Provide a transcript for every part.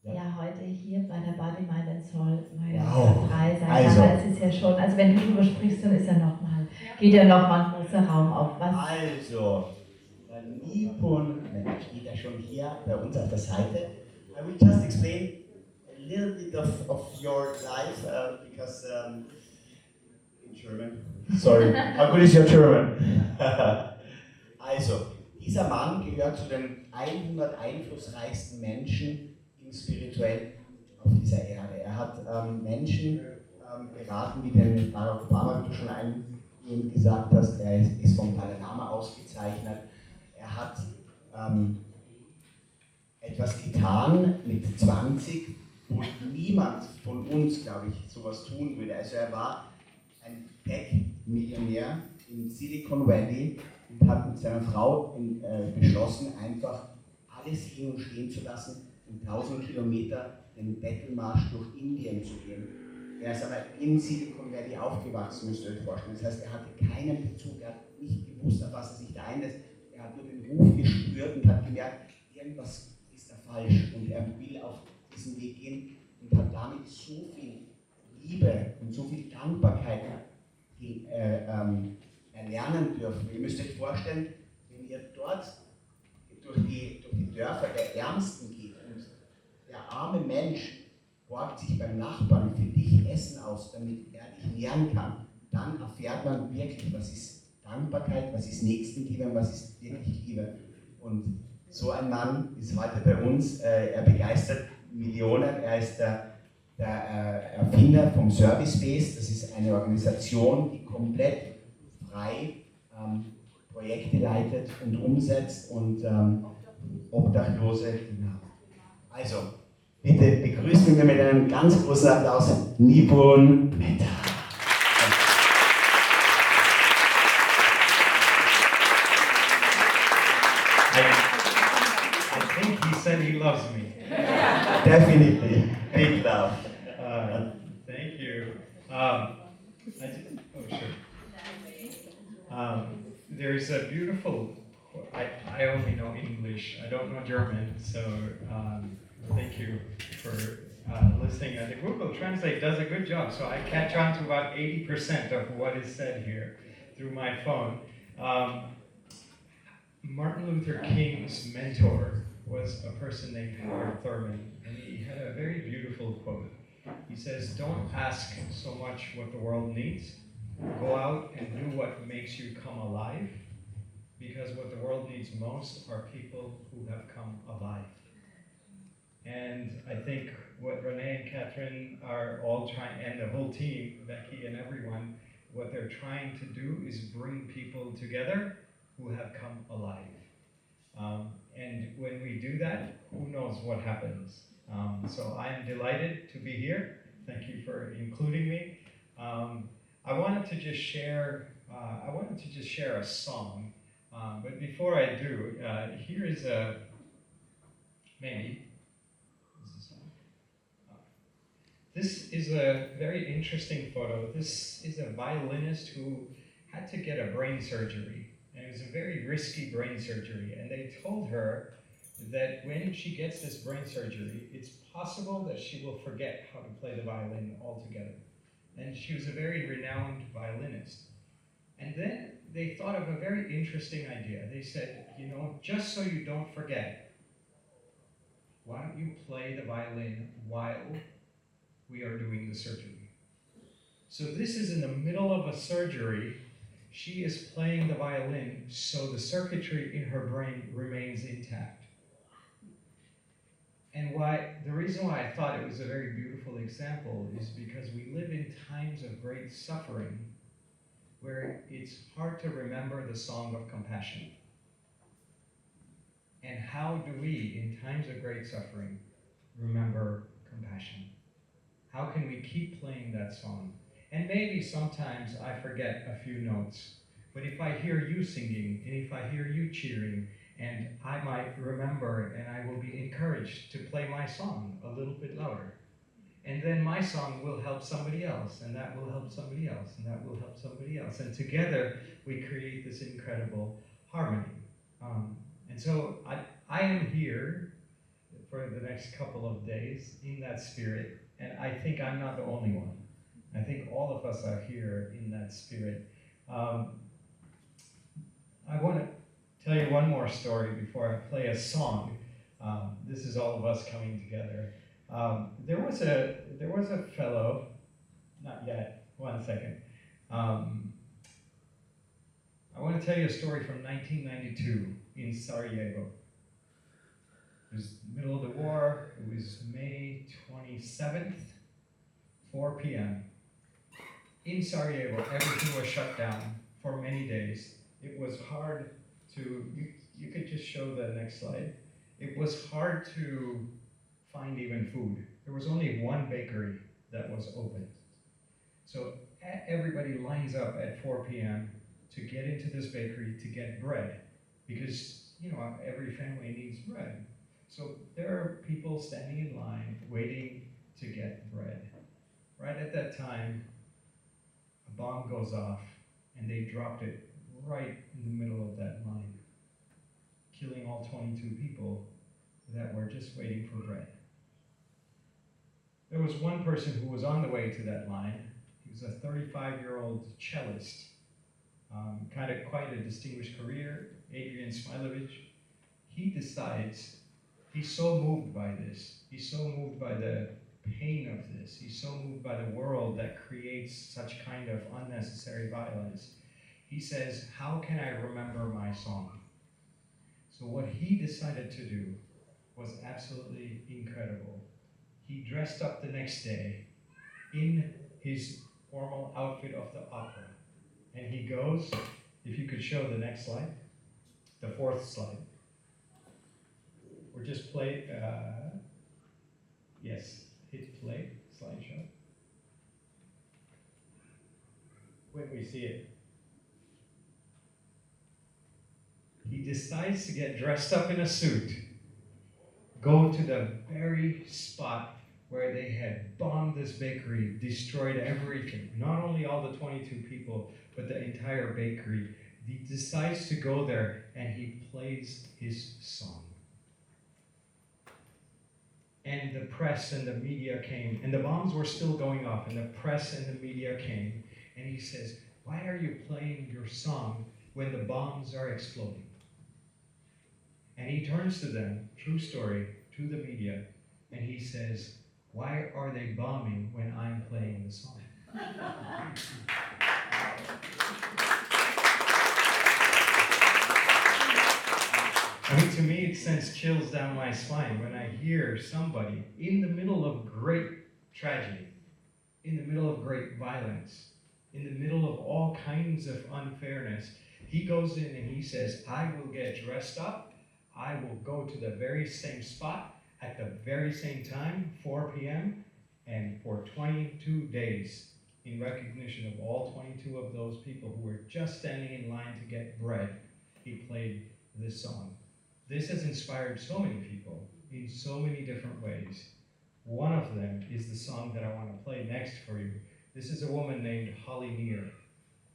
Ja, heute hier bei der Bademeile in Zoll, naja, Wow. frei sein, Also, aber es ist ja schon, also wenn du drüber sprichst, dann ist ja nochmal, geht ja nochmal ein großer Raum auf. Was? Nipun Metha steht ja schon hier bei uns auf der Seite. I will just explain a little bit of your life because in German. Sorry, how good is your German? Also, dieser Mann gehört zu den 100 einflussreichsten Menschen im Spirituell auf dieser Erde. Er hat Menschen beraten, wie den Barack Obama, wie du schon gesagt hast. Er ist vom Dalai Lama ausgezeichnet. Er hat etwas getan mit 20, wo niemand von uns, glaube ich, sowas tun würde. Also er war ein Tech-Millionär in Silicon Valley und hat mit seiner Frau beschlossen, einfach alles hin und stehen zu lassen und 1000 Kilometer den Bettelmarsch durch Indien zu gehen. Er ist aber in Silicon Valley aufgewachsen, müsst ihr euch vorstellen. Das heißt, er hatte keinen Bezug, er hat nicht gewusst, auf was er sich da einlässt. Er hat nur den Ruf gespürt und hat gemerkt, irgendwas ist da falsch und er will auf diesen Weg gehen und hat damit so viel Liebe und so viel Dankbarkeit erlernen dürfen. Ihr müsst euch vorstellen, wenn ihr dort durch die Dörfer der Ärmsten geht und der arme Mensch borgt sich beim Nachbarn für dich Essen aus, damit er dich nähren kann, dann erfährt man wirklich, was ist Dankbarkeit, was ist Nächstenliebe und was ist wirklich Liebe. Und so ein Mann ist heute bei uns, er begeistert Millionen, er ist der Erfinder vom Service Space. Das ist eine Organisation, die komplett frei Projekte leitet und umsetzt und Obdachlose. Also, bitte begrüßen wir mit einem ganz großen Applaus Nipun Metha. I think he said he loves me. Definitely, big love. Thank you. There's a beautiful, I only know English, I don't know German, so thank you for listening. The Google Translate does a good job, so I catch on to about 80% of what is said here through my phone. Martin Luther King's mentor was a person named Howard Thurman, and he had a very beautiful quote. He says, "Don't ask so much what the world needs. Go out and do what makes you come alive, because what the world needs most are people who have come alive." And I think what Renee and Catherine are all trying, and the whole team, Becky and everyone, what they're trying to do is bring people together who have come alive. And when we do that, who knows what happens. So I'm delighted to be here. Thank you for including me. I wanted to just share a song. But before I do, here is a maybe. This is a very interesting photo. This is a violinist who had to get a brain surgery. And it was a very risky brain surgery. And they told her that when she gets this brain surgery, it's possible that she will forget how to play the violin altogether. And she was a very renowned violinist. And then they thought of a very interesting idea. They said, just so you don't forget, why don't you play the violin while we are doing the surgery? So this is in the middle of a surgery. She is playing the violin so the circuitry in her brain remains intact. And the reason why I thought it was a very beautiful example is because we live in times of great suffering where it's hard to remember the song of compassion. And how do we, in times of great suffering, remember compassion? How can we keep playing that song? And maybe sometimes I forget a few notes, but if I hear you singing, and if I hear you cheering, and I might remember and I will be encouraged to play my song a little bit louder. And then my song will help somebody else, and that will help somebody else, and that will help somebody else. And together we create this incredible harmony. And so I am here for the next couple of days in that spirit. And I think I'm not the only one. I think all of us are here in that spirit. I want to tell you one more story before I play a song. This is all of us coming together. There was a fellow, not yet, 1 second. I want to tell you a story from 1992 in Sarajevo. It was the middle of the war. It was May 27th, 4 p.m. In Sarajevo, everything was shut down for many days. It was hard to, you could just show the next slide. It was hard to find even food. There was only one bakery that was open. So everybody lines up at 4 p.m. to get into this bakery to get bread, because every family needs bread. So there are people standing in line waiting to get bread. Right at that time, a bomb goes off and they dropped it right in the middle of that line, killing all 22 people that were just waiting for bread. There was one person who was on the way to that line. He was a 35-year-old cellist, kind of quite a distinguished career, Adrian Smilovich. He decides, he's so moved by this, he's so moved by the pain of this, he's so moved by the world that creates such kind of unnecessary violence. He says, how can I remember my song? So what he decided to do was absolutely incredible. He dressed up the next day in his formal outfit of the opera. And he goes, if you could show the next slide, the fourth slide. Or just play, yes, hit play, slideshow. When we see it. He decides to get dressed up in a suit, go to the very spot where they had bombed this bakery, destroyed everything, not only all the 22 people, but the entire bakery. He decides to go there and he plays his song. And the press and the media came, and the bombs were still going off, and the press and the media came, and he says, why are you playing your song when the bombs are exploding? And he turns to them, true story, to the media, and he says, why are they bombing when I'm playing the song? I mean, to me, it sends chills down my spine when I hear somebody in the middle of great tragedy, in the middle of great violence, in the middle of all kinds of unfairness. He goes in and he says, I will get dressed up, I will go to the very same spot at the very same time, 4 p.m., and for 22 days, in recognition of all 22 of those people who were just standing in line to get bread, he played this song. This has inspired so many people in so many different ways. One of them is the song that I want to play next for you. This is a woman named Holly Neer,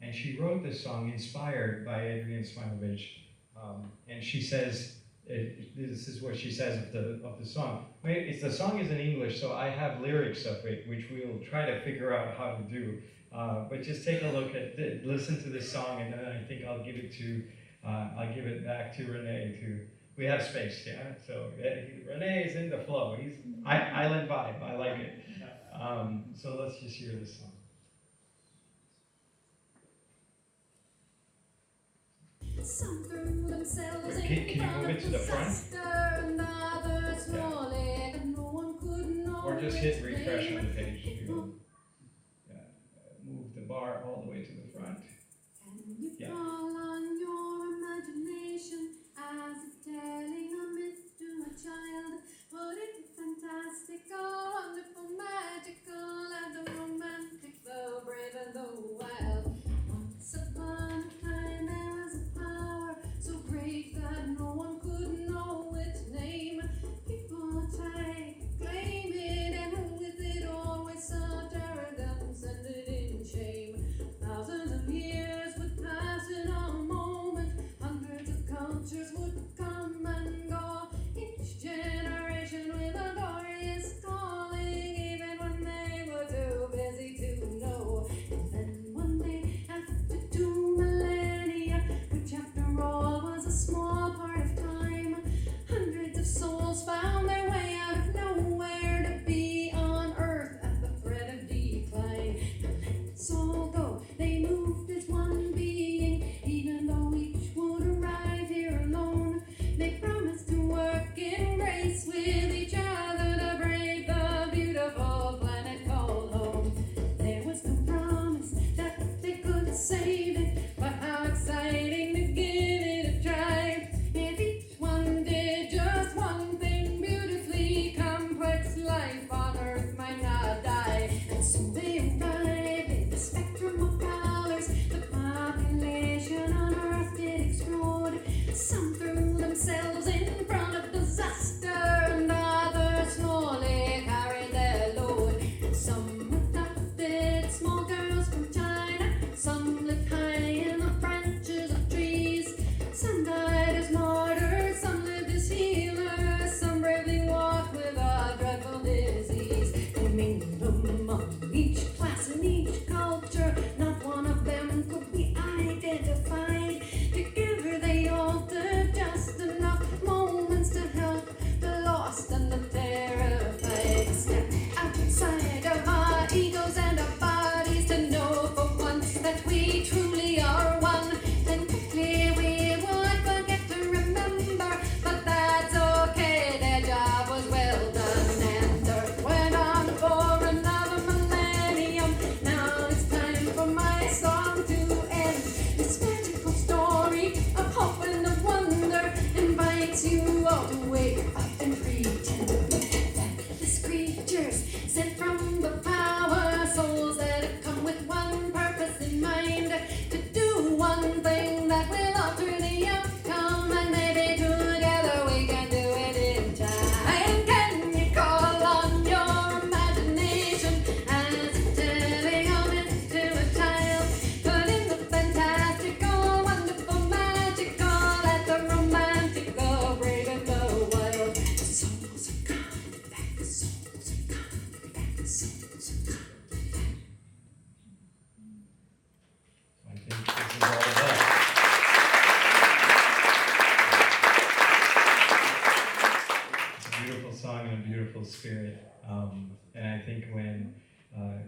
and she wrote this song inspired by Adrian Smilovich, and she says, this is what she says of the song. The song is in English, so I have lyrics of it, which we'll try to figure out how to do. But just take a look at it, listen to this song, and then I think I'll give it back to Renee. We have space, yeah. So Renee is in the flow. He's island vibe. I like it. So let's just hear this song. Can you move it to the front? Yeah. Or just hit refresh on the page. Move the bar all the way to the front. Yeah. On your imagination as if telling a myth to a child. Would it be fantastical, wonderful, magical, and the romantic, the brave and the wild? Once upon a time there was a power so great that no one could know its name. People tried to claim it, and with it always sought arrogance and it in shame. Thousands of years would pass in a moment, hundreds of cultures would come and go. Each generation beautiful spirit. And I think when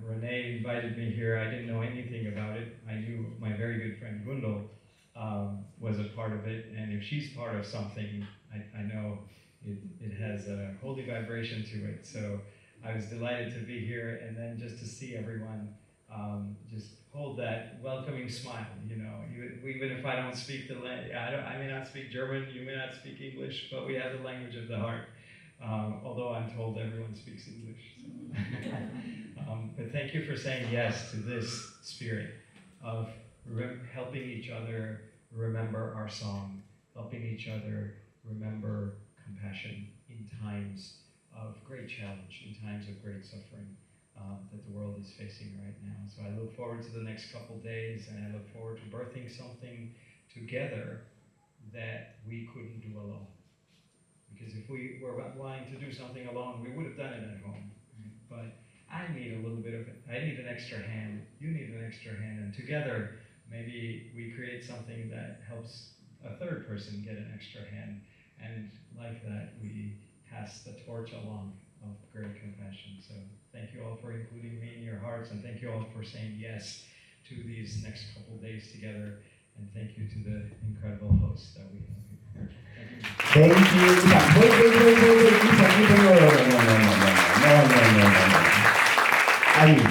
Renee invited me here, I didn't know anything about it. I knew my very good friend Gundel was a part of it, and if she's part of something, I know it has a holy vibration to it. So I was delighted to be here, and then just to see everyone just hold that welcoming smile. You know, even if I don't speak the language, I may not speak German, you may not speak English, but we have the language of the heart. Although I'm told everyone speaks English. So. But thank you for saying yes to this spirit of helping each other remember our song, helping each other remember compassion in times of great challenge, in times of great suffering that the world is facing right now. So I look forward to the next couple days, and I look forward to birthing something together that we couldn't do alone. Because if we were wanting to do something alone, we would have done it at home. Right? But I need a little bit of it. I need an extra hand. You need an extra hand. And together, maybe we create something that helps a third person get an extra hand. And like that, we pass the torch along of great compassion. So thank you all for including me in your hearts, and thank you all for saying yes to these next couple days together. And thank you to the incredible hosts that we have here. Thank you. I mean,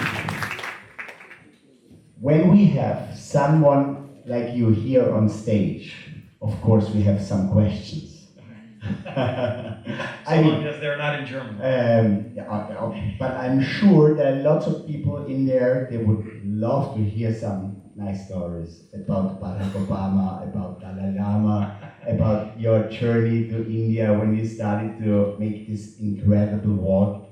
when we have someone like you here on stage, of course we have some questions. I mean, because they're not in German. But I'm sure there are lots of people in there, they would love to hear some nice stories about Barack Obama, about Dalai Lama, about your journey to India when you started to make this incredible walk.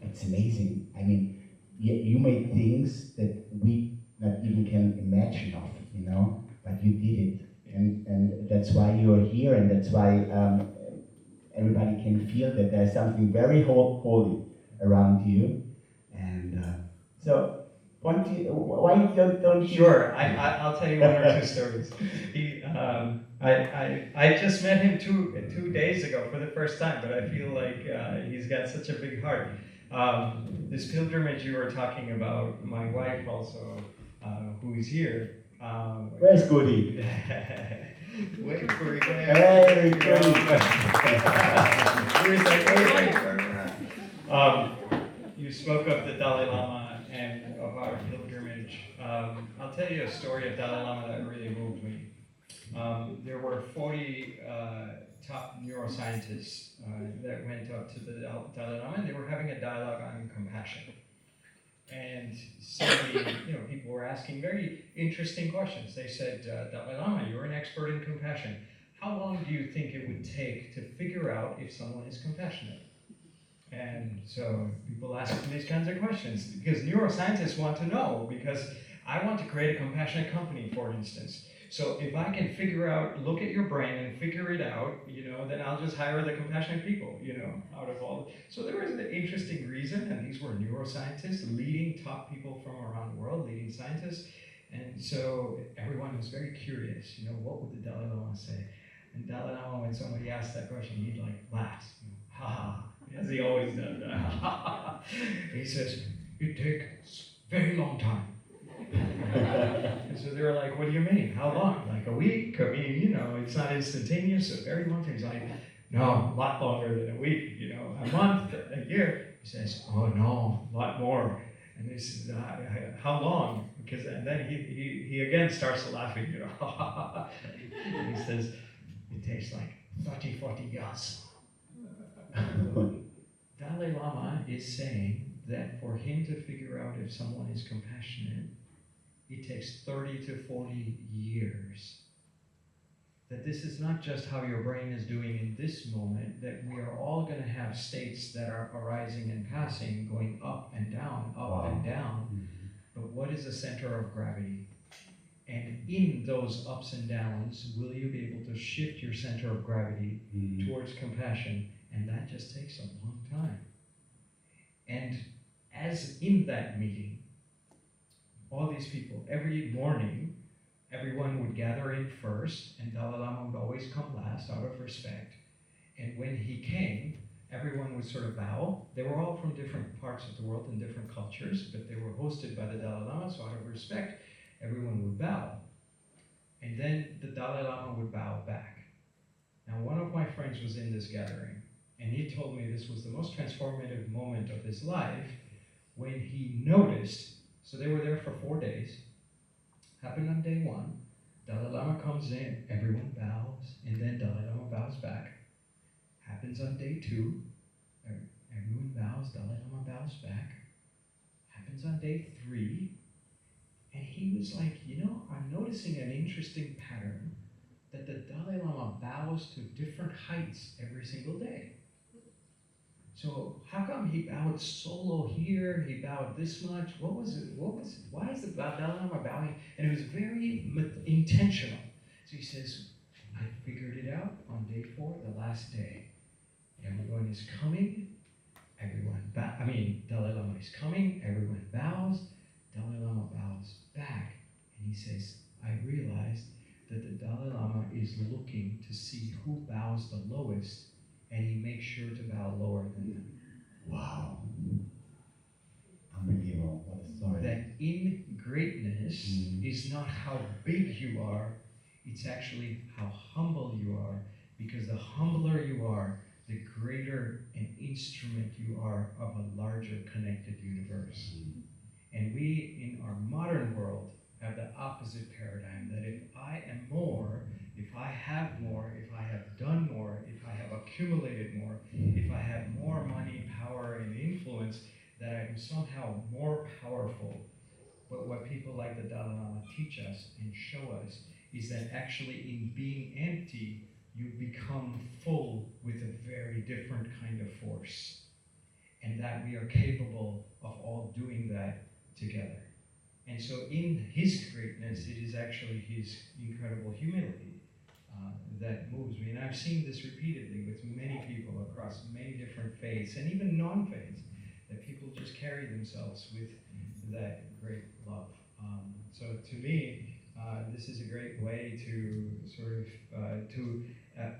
It's amazing. I mean, you made things that we not even can imagine of, you know, but you did it. And that's why you're here, and that's why everybody can feel that there's something very holy around you. And so, why don't you? Sure, I'll tell you one or two stories. I just met him two days ago for the first time, but I feel like he's got such a big heart. This pilgrimage you were talking about, my wife also, who is here. Where's Goody? Wait for it. Hey, Goody. You spoke of the Dalai Lama and of our pilgrimage. I'll tell you a story of Dalai Lama that really moved me. There were 40 top neuroscientists that went up to the Dalai Lama, and they were having a dialogue on compassion. And suddenly, people were asking very interesting questions. They said, Dalai Lama, you're an expert in compassion. How long do you think it would take to figure out if someone is compassionate? And so people ask these kinds of questions because neuroscientists want to know, because I want to create a compassionate company, for instance. So if I can look at your brain and figure it out, then I'll just hire the compassionate people, out of all. So there was an interesting reason, and these were neuroscientists, leading top people from around the world, leading scientists. And so everyone was very curious, what would the Dalai Lama say? And Dalai Lama, when somebody asked that question, he'd laugh, ha ha, as he always does. He says, it takes a very long time. And so they were like, what do you mean? How long? Like a week? I mean, it's not instantaneous, a very long time. He's like, no, a lot longer than a week, a month, a year. He says, oh no, a lot more. And they said, how long? And then he again starts laughing, And he says, it takes like 30, 40 years. Dalai Lama is saying that for him to figure out if someone is compassionate, it takes 30 to 40 years. That this is not just how your brain is doing in this moment, that we are all going to have states that are arising and passing, going up and down, up and down. Mm-hmm. But what is the center of gravity? And in those ups and downs, will you be able to shift your center of gravity towards compassion? And that just takes a long time. And as in that meeting, all these people, every morning, everyone would gather in first, and Dalai Lama would always come last out of respect. And when he came, everyone would sort of bow. They were all from different parts of the world and different cultures, but they were hosted by the Dalai Lama, so out of respect, everyone would bow. And then the Dalai Lama would bow back. Now, one of my friends was in this gathering, and he told me this was the most transformative moment of his life when he noticed, so they were there for 4 days, happened on day 1, Dalai Lama comes in, everyone bows, and then Dalai Lama bows back. Happens on day 2, everyone bows, Dalai Lama bows back. Happens on day 3, and he was like, I'm noticing an interesting pattern that the Dalai Lama bows to different heights every single day. So how come he bowed solo here, he bowed this much? What was it? Why is the Dalai Lama bowing? And it was very intentional. So he says, I figured it out on day 4, the last day. Everyone is coming, Dalai Lama is coming, everyone bows, Dalai Lama bows back. And he says, I realized that the Dalai Lama is looking to see who bows the lowest, and he makes sure to bow lower than them. Wow. Unbelievable. What a story. That in greatness is not how big you are, it's actually how humble you are, because the humbler you are, the greater an instrument you are of a larger connected universe. And we, in our modern world, have the opposite paradigm, that if I am more, if I have more, if I have done more, if I have accumulated more, if I have more money, power, and influence, that I am somehow more powerful. But what people like the Dalai Lama teach us and show us is that actually in being empty, you become full with a very different kind of force. And that we are capable of all doing that together. And so in his greatness, it is actually his incredible humility that moves me. And I've seen this repeatedly with many people across many different faiths and even non-faiths, that people just carry themselves with that great love. So to me, this is a great way to sort of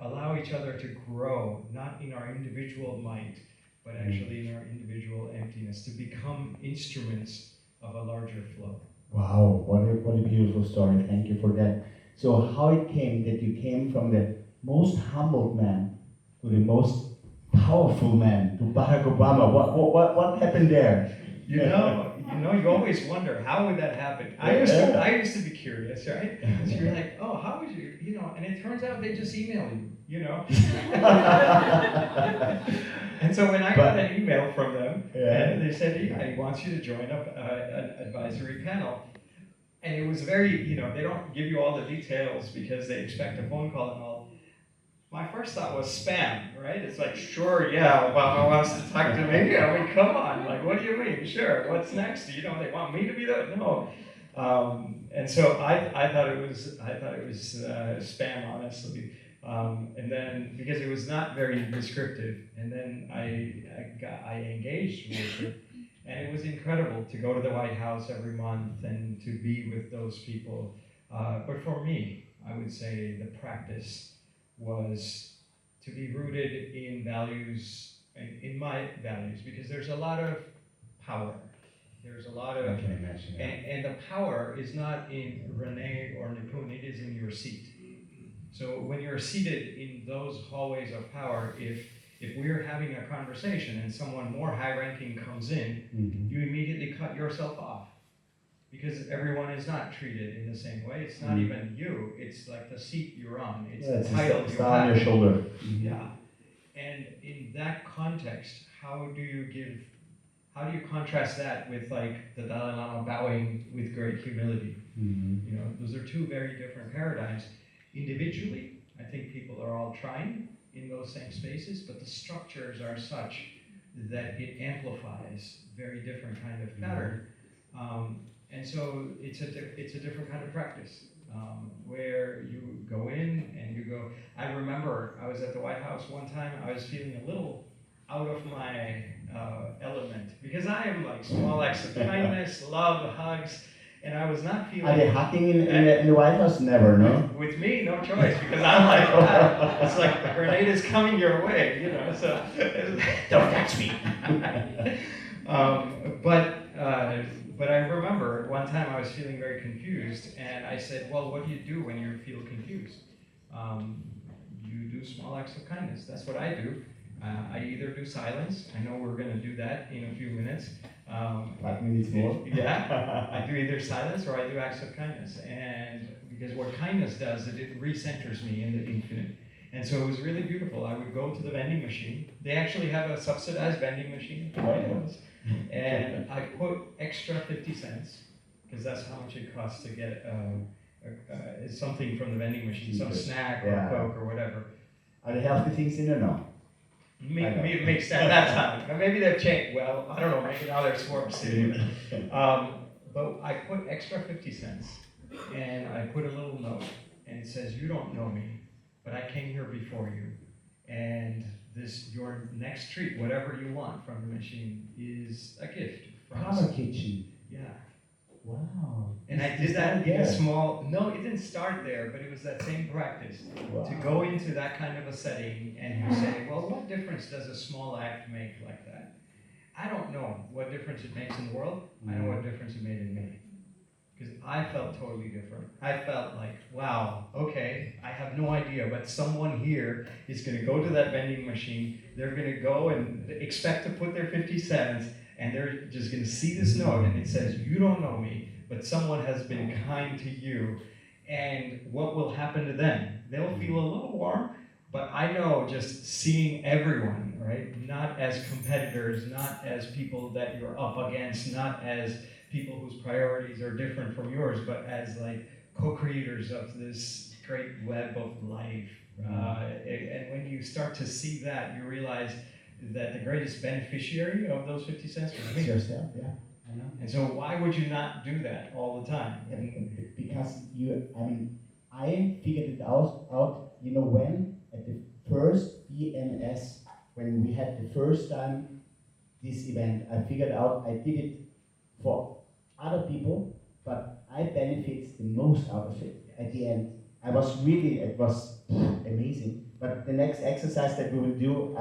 allow each other to grow, not in our individual might, but actually in our individual emptiness, to become instruments of a larger flow. Wow, what a beautiful story. Thank you for that. So how it came that you came from the most humbled man to the most powerful man, to Barack Obama. What happened there? You always wonder, how would that happen? I used to be curious, right? So you're like, oh, how would you, and it turns out they just email you, And so when I got an email from them, and they said, he wants you to join an advisory panel. And it was very, they don't give you all the details because they expect a phone call and all. My first thought was spam, right? It's like, sure, yeah, Obama wants to talk to me. Come on, like, what do you mean? Sure, what's next? They want me to be there? No. And so I thought it was spam, honestly. And then because it was not very descriptive, and then I engaged with it, and it was incredible to go to the White House every month and to be with those people. But for me, I would say the practice was to be rooted in values, in my values, because there's a lot of power. There's a lot of, I can imagine that. And the power is not in Renee or Nipun, it is in your seat. So when you're seated in those hallways of power, if we're having a conversation and someone more high-ranking comes in, you immediately cut yourself off. Because everyone is not treated in the same way. It's not even you, it's like the seat you're on. It's the title you have. on your shoulder. Yeah. And in that context, how do you contrast that with like the Dalai Lama bowing with great humility? Those are two very different paradigms. Individually, I think people are all trying in those same spaces, but the structures are such that it amplifies very different kind of pattern. And so it's a different kind of practice where you go in and you go. I remember I was at the White House one time. I was feeling a little out of my element because I am like small acts of kindness, love, hugs, And I was not feeling... Are they hacking in the White House? Never, no? With me, no choice, because I'm like, it's like the grenade is coming your way, you know, so... Don't touch me! But I remember one time I was feeling very confused, and I said, well, what do you do when you feel confused? You do small acts of kindness. That's what I do. I either do silence. I know we're going to do that in a few minutes. 5 minutes more? Yeah. I do either silence or I do acts of kindness. And because what kindness does is it recenters me in the infinite. And so it was really beautiful. I would go to the vending machine. They actually have a subsidized vending machine. And I put extra 50 cents, because that's how much it costs to get something from the vending machine, some snack or Coke or whatever. Are there healthy things in there? No. It makes sense at that time. But maybe they've changed. Well, I don't know. Maybe now they're Swarm City. But I put extra 50 cents, and I put a little note, and it says, "You don't know me, but I came here before you, and your next treat, whatever you want from the machine, is a gift from Power kitchen. Yeah." Wow. And I did that in a small, no, it didn't start there, but it was that same practice. Wow. To go into that kind of a setting and you say, well, what difference does a small act make like that? I don't know what difference it makes in the world. I know what difference it made in me. Because I felt totally different. I felt like, wow, okay, I have no idea, but someone here is going to go to that vending machine. They're going to go and expect to put their 50 cents, and they're just going to see this note, and it says, you don't know me, but someone has been kind to you. And what will happen to them? They'll feel a little warm, but I know just seeing everyone, right? Not as competitors, not as people that you're up against, not as people whose priorities are different from yours, but as like co-creators of this great web of life. And when you start to see that, you realize that the greatest beneficiary of those 50 cents was me. Yourself, yeah. I know. And so why would you not do that all the time? Because I figured it out, you know when? At the first BMS, when we had the first time this event, I figured out I did it for other people, but I benefit the most out of it at the end. It was amazing. But the next exercise that we will do,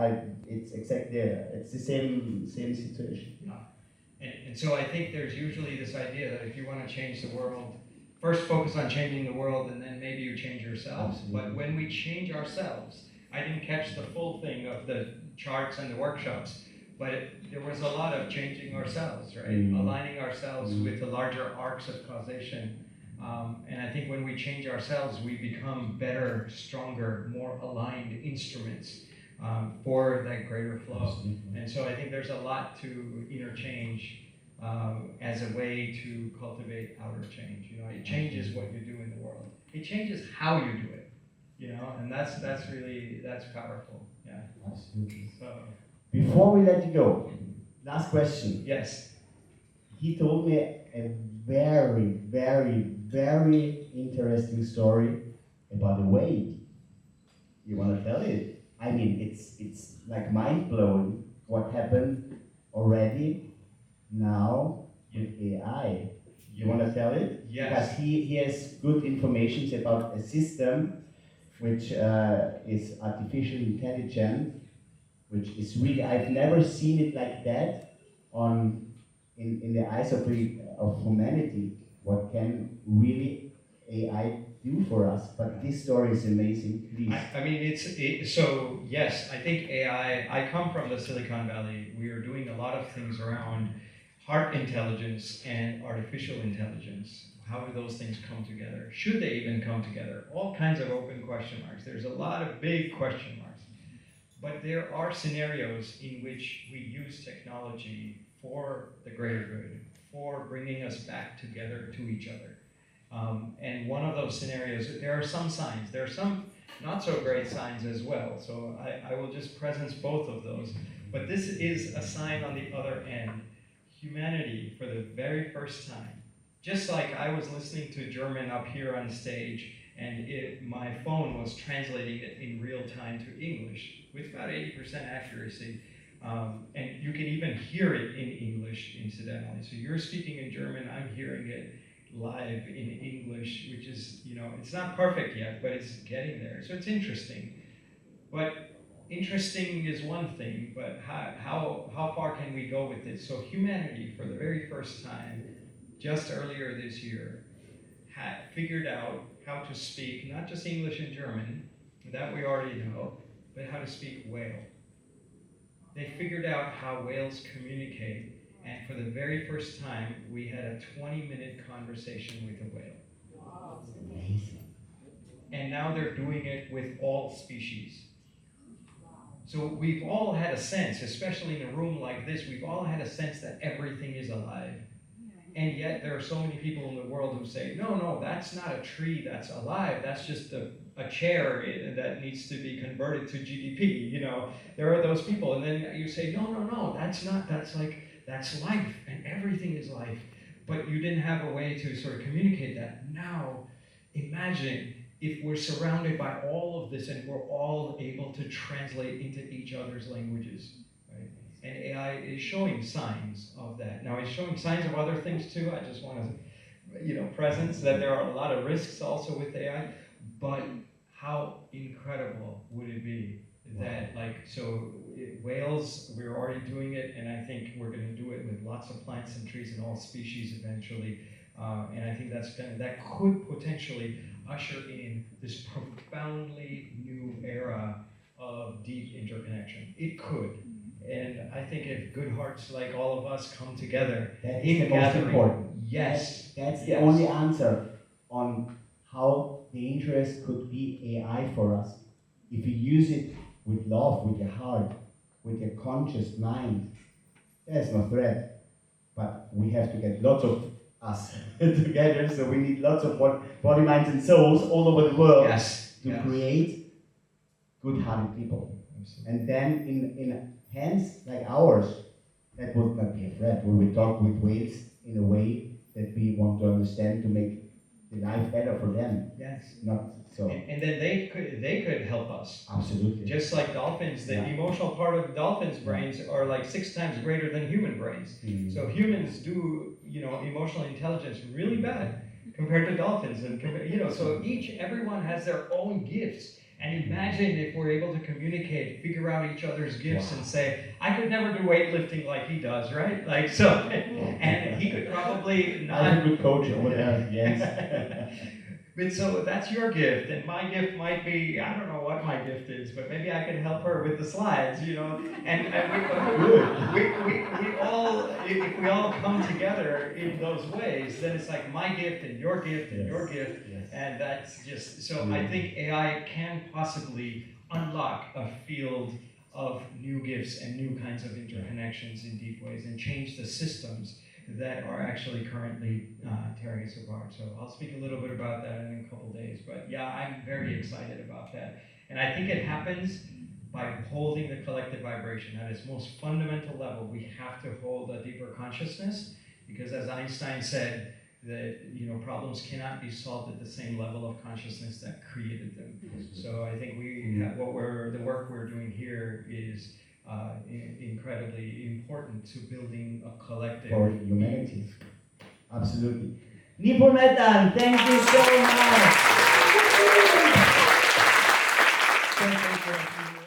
it's the same situation. Yeah. And so I think there's usually this idea that if you want to change the world, first focus on changing the world and then maybe you change yourself. Absolutely. But when we change ourselves, I didn't catch the full thing of the charts and the workshops, but there was a lot of changing ourselves, right? Aligning ourselves with the larger arcs of causation. And I think when we change ourselves, we become better, stronger, more aligned instruments for that greater flow. And so I think there's a lot to interchange as a way to cultivate outer change. You know, it changes what you do in the world. It changes how you do it. You know, and that's powerful. Yeah. Absolutely. So before we let you go, last question. yes. He told me a very, very, very interesting story about a whale. You want to tell it? I mean, it's like mind-blowing what happened already now with AI. You want to tell it? Yes. Because he has good information about a system which is artificial intelligence, which is really, I've never seen it like that in the eyes of humanity. What can really AI do for us? But this story is amazing, please. I mean, so yes, I think AI, I come from the Silicon Valley. We are doing a lot of things around heart intelligence and artificial intelligence. How do those things come together? Should they even come together? All kinds of open question marks. There's a lot of big question marks. But there are scenarios in which we use technology for the greater good, for bringing us back together to each other. And one of those scenarios, there are some signs. There are some not so great signs as well. So I will just presence both of those. But this is a sign on the other end. Humanity, for the very first time, just like I was listening to German up here on stage, and my phone was translating it in real time to English with about 80% accuracy. And you can even hear it in English, incidentally. So you're speaking in German, I'm hearing it. live in English, which is, it's not perfect yet, but it's getting there. So it's interesting. But interesting is one thing, but how far can we go with it? So humanity, for the very first time, just earlier this year, had figured out how to speak, not just English and German, that we already know, but how to speak whale. They figured out how whales communicate, and for the very first time, we had a 20-minute conversation with a whale. Wow. Amazing. And now they're doing it with all species. So we've all had a sense, especially in a room like this, we've all had a sense that everything is alive. And yet there are so many people in the world who say, no, that's not a tree that's alive, that's just a chair that needs to be converted to GDP, There are those people, and then you say, no, that's not, that's life, and everything is life. But you didn't have a way to sort of communicate that. Now, imagine if we're surrounded by all of this and we're all able to translate into each other's languages, right? And AI is showing signs of that. Now, it's showing signs of other things too. I just want to, presence that there are a lot of risks also with AI. But how incredible would it be that, whales, we're already doing it, and I think we're going to do it with lots of plants and trees and all species eventually. And I think that could potentially usher in this profoundly new era of deep interconnection. It could. And I think if good hearts like all of us come together that in is the most gathering, important. yes, That's the only answer on how dangerous could be AI for us. If you use it with love, with your heart, with your conscious mind, there's no threat. But we have to get lots of us together, so we need lots of body, minds, and souls all over the world to create good-hearted people. Absolutely. And then in hands like ours, that would not be a threat. We would talk with whales in a way that we want to understand to make the life better for them. Yes. Not so. And then they could help us. Absolutely. Just like dolphins, the emotional part of dolphins' brains are like 6 times greater than human brains. Mm-hmm. So humans do, emotional intelligence really bad compared to dolphins, and so everyone has their own gifts. And imagine if we're able to communicate, figure out each other's gifts, and say, I could never do weightlifting like he does, right? And he could probably not. I'm a good coach over there, yes. But so that's your gift, and my gift might be, I don't know what my gift is, but maybe I can help her with the slides, And we all, if we all come together in those ways, then it's like my gift and your gift and your gift, and that's just, so I think AI can possibly unlock a field of new gifts and new kinds of interconnections in deep ways and change the systems that are actually currently tearing us apart. So I'll speak a little bit about that in a couple days. But yeah, I'm very excited about that. And I think it happens by holding the collective vibration. At its most fundamental level, we have to hold a deeper consciousness, because as Einstein said, that problems cannot be solved at the same level of consciousness that created them. So I think the work we're doing here is incredibly important to building a collective for humanity. Absolutely. Nipun Metha, thank you so much. Thank you.